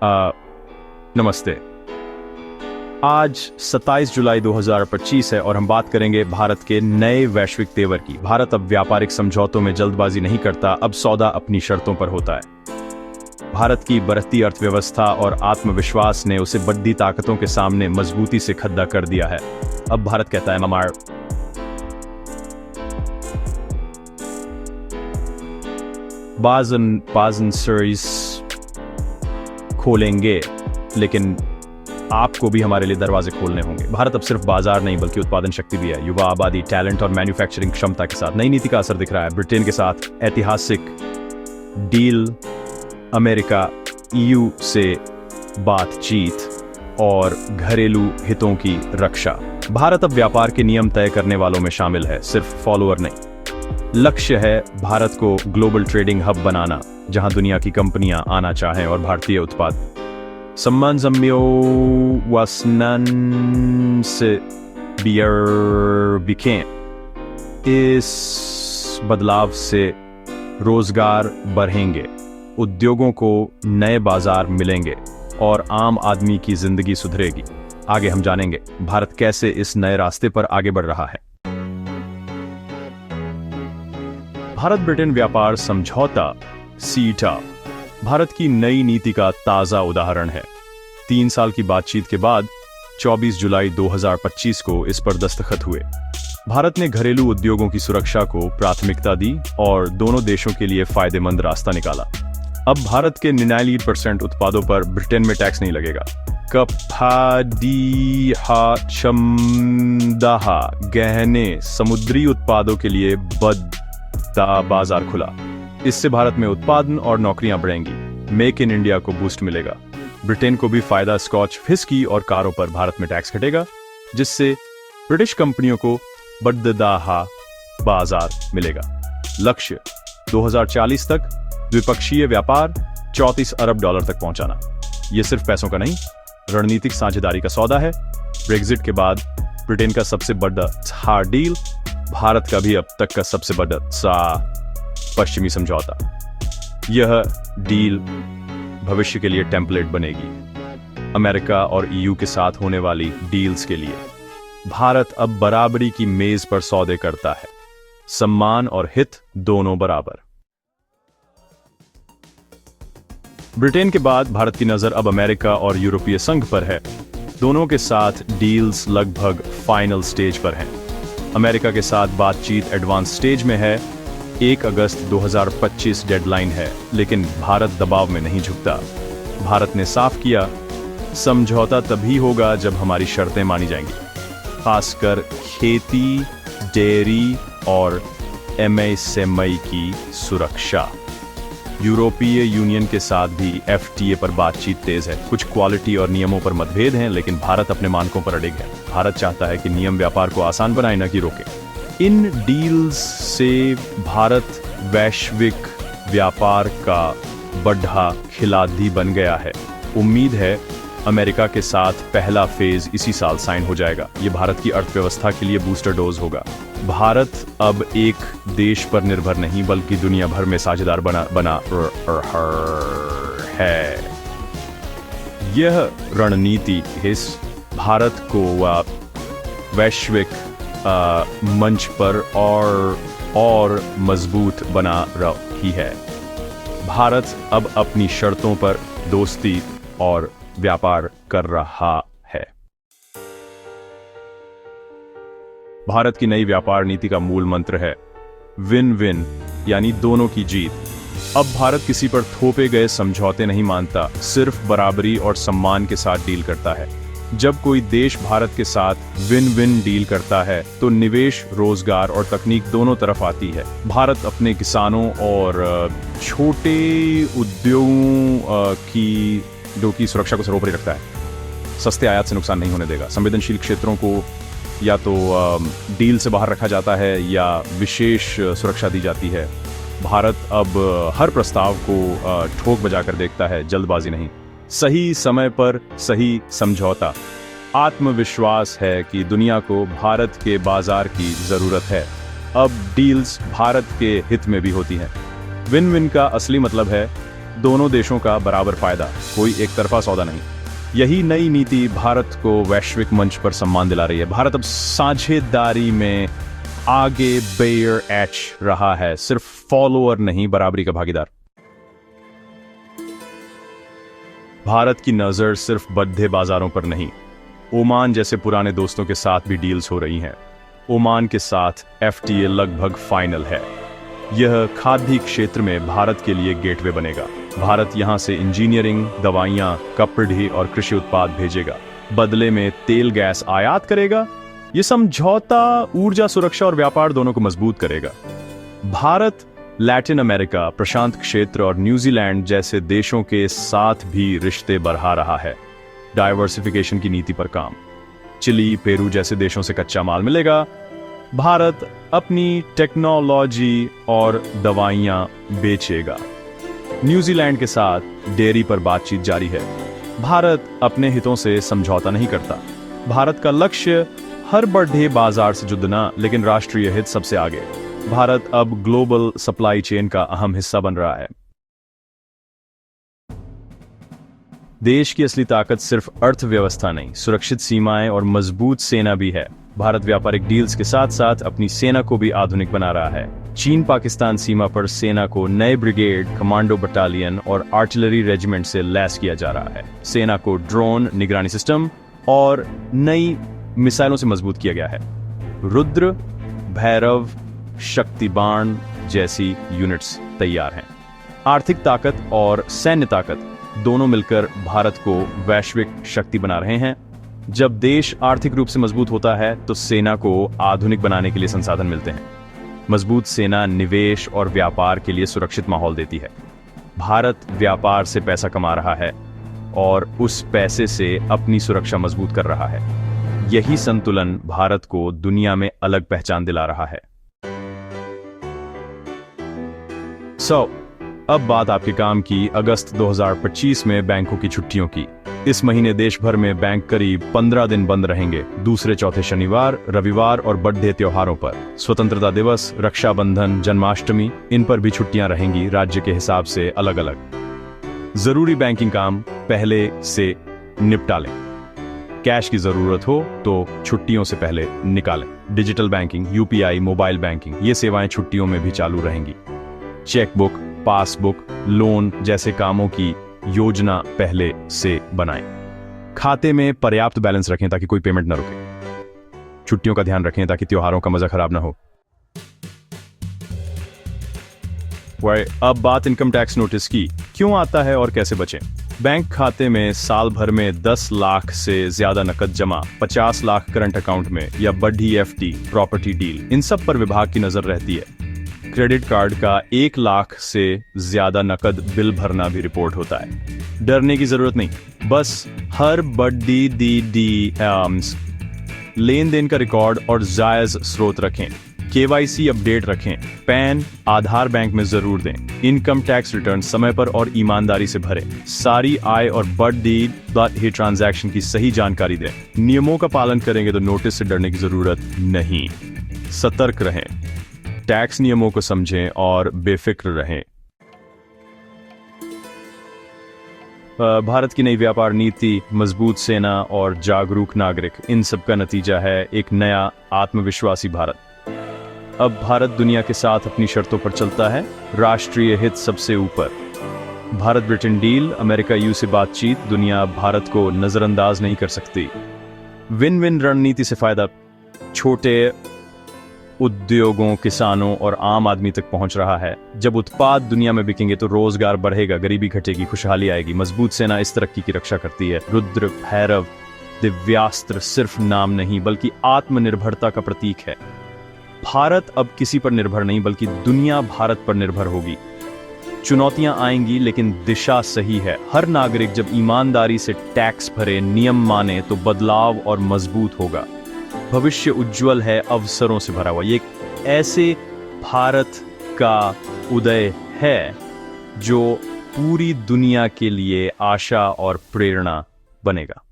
आ, नमस्ते। आज 27 जुलाई 2025 है और हम बात करेंगे भारत के नए वैश्विक तेवर की। भारत अब व्यापारिक समझौतों में जल्दबाजी नहीं करता, अब सौदा अपनी शर्तों पर होता है। भारत की बढ़ती अर्थव्यवस्था और आत्मविश्वास ने उसे बड़ी ताकतों के सामने मजबूती से खड़ा कर दिया है। अब भारत कहता है ममार बाजन सीरीज खोलेंगे, लेकिन आपको भी हमारे लिए दरवाजे खोलने होंगे। भारत अब सिर्फ बाजार नहीं बल्कि उत्पादन शक्ति भी है। युवा आबादी, टैलेंट और मैन्युफैक्चरिंग क्षमता के साथ नई नीति का असर दिख रहा है। ब्रिटेन के साथ ऐतिहासिक डील, अमेरिका ईयू से बातचीत और घरेलू हितों की रक्षा। भारत अब व्यापार के नियम तय करने वालों में शामिल है, सिर्फ फॉलोअर नहीं। लक्ष्य है भारत को ग्लोबल ट्रेडिंग हब बनाना, जहां दुनिया की कंपनियां आना चाहें और भारतीय उत्पाद इस बदलाव से रोजगार बढ़ेंगे, उद्योगों को नए बाजार मिलेंगे और आम आदमी की जिंदगी सुधरेगी। आगे हम जानेंगे भारत कैसे इस नए रास्ते पर आगे बढ़ रहा है। भारत ब्रिटेन व्यापार समझौता सीटा भारत की नई नीति का ताजा उदाहरण है। 3 साल की बातचीत के बाद 24 जुलाई 2025 को इस पर दस्तखत हुए। भारत ने घरेलू उद्योगों की सुरक्षा को प्राथमिकता दी और दोनों देशों के लिए फायदेमंद रास्ता निकाला। अब भारत के 99% उत्पादों पर ब्रिटेन में टैक्स नहीं लगेगा। गहने, समुद्री उत्पादों के लिए बड़ा बाजार खुला। इससे भारत में उत्पादन और नौकरियां बढ़ेंगी। मेक इन इंडिया को बूस्ट मिलेगा। ब्रिटेन को भी फायदा, स्कॉच व्हिस्की और कारों पर भारत में टैक्स घटेगा, जिससे ब्रिटिश कंपनियों को बड़ा बाजार मिलेगा। लक्ष्य 2040 तक द्विपक्षीय व्यापार $34 अरब तक पहुंचाना। यह सिर्फ पैसों का नहीं, रणनीतिक साझेदारी का सौदा है। ब्रेग्जिट के बाद ब्रिटेन का सबसे बड़ा डील, भारत का भी अब तक का सबसे बड़ा पश्चिमी समझौता। यह डील भविष्य के लिए टेम्पलेट बनेगी अमेरिका और ईयू के साथ होने वाली डील्स के लिए। भारत अब बराबरी की मेज पर सौदे करता है, सम्मान और हित दोनों बराबर। ब्रिटेन के बाद भारत की नजर अब अमेरिका और यूरोपीय संघ पर है। दोनों के साथ डील्स लगभग फाइनल स्टेज पर हैं। अमेरिका के साथ बातचीत एडवांस स्टेज में है। 1 अगस्त 2025 डेडलाइन है, लेकिन भारत दबाव में नहीं झुकता। भारत ने साफ किया, समझौता तभी होगा जब हमारी शर्तें मानी जाएंगी, खासकर खेती, डेयरी और एमएसएमई की सुरक्षा। यूरोपीय यूनियन के साथ भी एफटीए पर बातचीत तेज है। कुछ क्वालिटी और नियमों पर मतभेद हैं, लेकिन भारत अपने मानकों पर अड़िग है। भारत चाहता है कि नियम व्यापार को आसान बनाए, न कि रोके। इन डील्स से भारत वैश्विक व्यापार का बड़ा खिलाड़ी बन गया है। उम्मीद है अमेरिका के साथ पहला फेज इसी साल साइन हो जाएगा। ये भारत की अर्थव्यवस्था के लिए बूस्टर डोज होगा। भारत अब एक देश पर निर्भर नहीं बल्कि दुनिया भर में साझेदार बना है। यह रणनीति इस भारत को वैश्विक मंच पर और मजबूत बना रही है। भारत अब अपनी शर्तों पर दोस्ती और व्यापार कर रहा है। भारत की नई व्यापार नीति का मूल मंत्र है विन विन, यानी दोनों की जीत। अब भारत किसी पर थोपे गए समझौते नहीं मानता, सिर्फ बराबरी और सम्मान के साथ डील करता है। जब कोई देश भारत के साथ विन विन डील करता है तो निवेश, रोजगार और तकनीक दोनों तरफ आती है। भारत अपने किसानों और छोटे उद्योगों की सुरक्षा को सर्वोपरि रखता है। सस्ते आयात से नुकसान नहीं होने देगा। संवेदनशील क्षेत्रों को या तो डील से बाहर रखा जाता है या विशेष सुरक्षा दी जाती है। भारत अब हर प्रस्ताव को ठोक बजाकर देखता है, जल्दबाजी नहीं। सही समय पर सही समझौता। आत्मविश्वास है कि दुनिया को भारत के बाजार की जरूरत है। अब डील्स भारत के हित में भी होती हैं। विन विन का असली मतलब है दोनों देशों का बराबर फायदा, कोई एक तरफा सौदा नहीं। यही नई नीति भारत को वैश्विक मंच पर सम्मान दिला रही है। भारत अब साझेदारी में आगे बेयर एच रहा है, सिर्फ फॉलोअर नहीं, बराबरी का भागीदार। भारत की नजर सिर्फ बद्धे बाजारों पर नहीं, ओमान जैसे पुराने दोस्तों के साथ भी डील्स हो रही हैं। ओमान के साथ एफटीए लगभग फाइनल है। यह खाद्य क्षेत्र में भारत के लिए गेटवे बनेगा। भारत यहां से इंजीनियरिंग, दवाइयां, कपड़े और कृषि उत्पाद भेजेगा, बदले में तेल गैस आयात करेगा। यह समझौता ऊर्जा सुरक्षा और व्यापार दोनों को मजबूत करेगा। भारत लैटिन अमेरिका, प्रशांत क्षेत्र और न्यूजीलैंड जैसे देशों के साथ भी रिश्ते बढ़ा रहा है। डाइवर्सिफिकेशन की नीति पर काम। चिली, पेरू जैसे देशों से कच्चा माल मिलेगा। भारत अपनी टेक्नोलॉजी और दवाइयां बेचेगा। न्यूजीलैंड के साथ डेयरी पर बातचीत जारी है। भारत अपने हितों से समझौता नहीं करता। भारत का लक्ष्य हर बड़े बाजार से जुड़ना, लेकिन राष्ट्रीय हित सबसे आगे। भारत अब ग्लोबल सप्लाई चेन का अहम हिस्सा बन रहा है। देश की असली ताकत सिर्फ अर्थव्यवस्था नहीं, सुरक्षित सीमाएं और मजबूत सेना भी है। भारत व्यापारिक डील्स के साथ साथ अपनी सेना को भी आधुनिक बना रहा है। चीन पाकिस्तान सीमा पर सेना को नए ब्रिगेड, कमांडो बटालियन और आर्टिलरी रेजिमेंट से लैस किया जा रहा है। सेना को ड्रोन, निगरानी सिस्टम और नई मिसाइलों से मजबूत किया गया है। रुद्र, भैरव, शक्तिबाण जैसी यूनिट्स तैयार हैं। आर्थिक ताकत और सैन्य ताकत दोनों मिलकर भारत को वैश्विक शक्ति बना रहे हैं। जब देश आर्थिक रूप से मजबूत होता है तो सेना को आधुनिक बनाने के लिए संसाधन मिलते हैं। मजबूत सेना निवेश और व्यापार के लिए सुरक्षित माहौल देती है। भारत व्यापार से पैसा कमा रहा है और उस पैसे से अपनी सुरक्षा मजबूत कर रहा है। यही संतुलन भारत को दुनिया में अलग पहचान दिला रहा है। अब बात आपके काम की। अगस्त 2025 में बैंकों की छुट्टियों की। इस महीने देश भर में बैंक करीब 15 दिन बंद रहेंगे। दूसरे चौथे शनिवार, रविवार और बड़े त्योहारों पर, स्वतंत्रता दिवस, रक्षाबंधन, जन्माष्टमी, इन पर भी छुट्टियां रहेंगी, राज्य के हिसाब से अलग अलग। जरूरी बैंकिंग काम पहले से निपटा लें। कैश की जरूरत हो तो छुट्टियों से पहले निकालें। Digital banking, UPI, mobile banking, ये सेवाएं छुट्टियों में भी चालू रहेंगी। चेकबुक, पासबुक, लोन जैसे कामों की योजना पहले से बनाएं। खाते में पर्याप्त बैलेंस रखें ताकि कोई पेमेंट न रुके। छुट्टियों का ध्यान रखें ताकि त्योहारों का मजा खराब ना हो। अब बात इनकम टैक्स नोटिस की। क्यों आता है और कैसे बचें? बैंक खाते में साल भर में 10 लाख से ज्यादा नकद जमा, 50 लाख करंट अकाउंट में या बढ़ी एफडी, प्रॉपर्टी डील, इन सब पर विभाग की नजर रहती है। क्रेडिट कार्ड का 1 लाख से ज्यादा नकद बिल भरना भी रिपोर्ट होता है। डरने की जरूरत नहीं, बस हर बड़ी लेन देन का रिकॉर्ड और जायज स्रोत रखें। केवाईसी अपडेट रखें। पैन, आधार बैंक में जरूर दें। इनकम टैक्स रिटर्न समय पर और ईमानदारी से भरें। सारी आय और बढ़ी ट्रांजैक्शन की सही जानकारी दें। नियमों का पालन करेंगे तो नोटिस से डरने की जरूरत नहीं। सतर्क रहें, टैक्स नियमों को समझें और बेफिक्र रहें। भारत की नई व्यापार नीति, मजबूत सेना और जागरूक नागरिक, इन सब का नतीजा है एक नया आत्मविश्वासी भारत। अब भारत दुनिया के साथ अपनी शर्तों पर चलता है, राष्ट्रीय हित सबसे ऊपर। Bharat Britain deal, America you से बातचीत, दुनिया भारत को नजरअंदाज नहीं कर सकती। विन विन रणनीति से फायदा छोटे उद्योगों, किसानों और आम आदमी तक पहुंच रहा है। जब उत्पाद दुनिया में बिकेंगे तो रोजगार बढ़ेगा, गरीबी घटेगी, खुशहाली आएगी। मजबूत सेना इस तरक्की की रक्षा करती है। रुद्र, भैरव, दिव्यास्त्र सिर्फ नाम नहीं बल्कि आत्मनिर्भरता का प्रतीक है। भारत अब किसी पर निर्भर नहीं बल्कि दुनिया भारत पर निर्भर होगी। चुनौतियां आएंगी लेकिन दिशा सही है। हर नागरिक जब ईमानदारी से टैक्स भरे, नियम माने तो बदलाव और मजबूत होगा। भविष्य उज्जवल है, अवसरों से भरा हुआ। ये एक ऐसे भारत का उदय है जो पूरी दुनिया के लिए आशा और प्रेरणा बनेगा।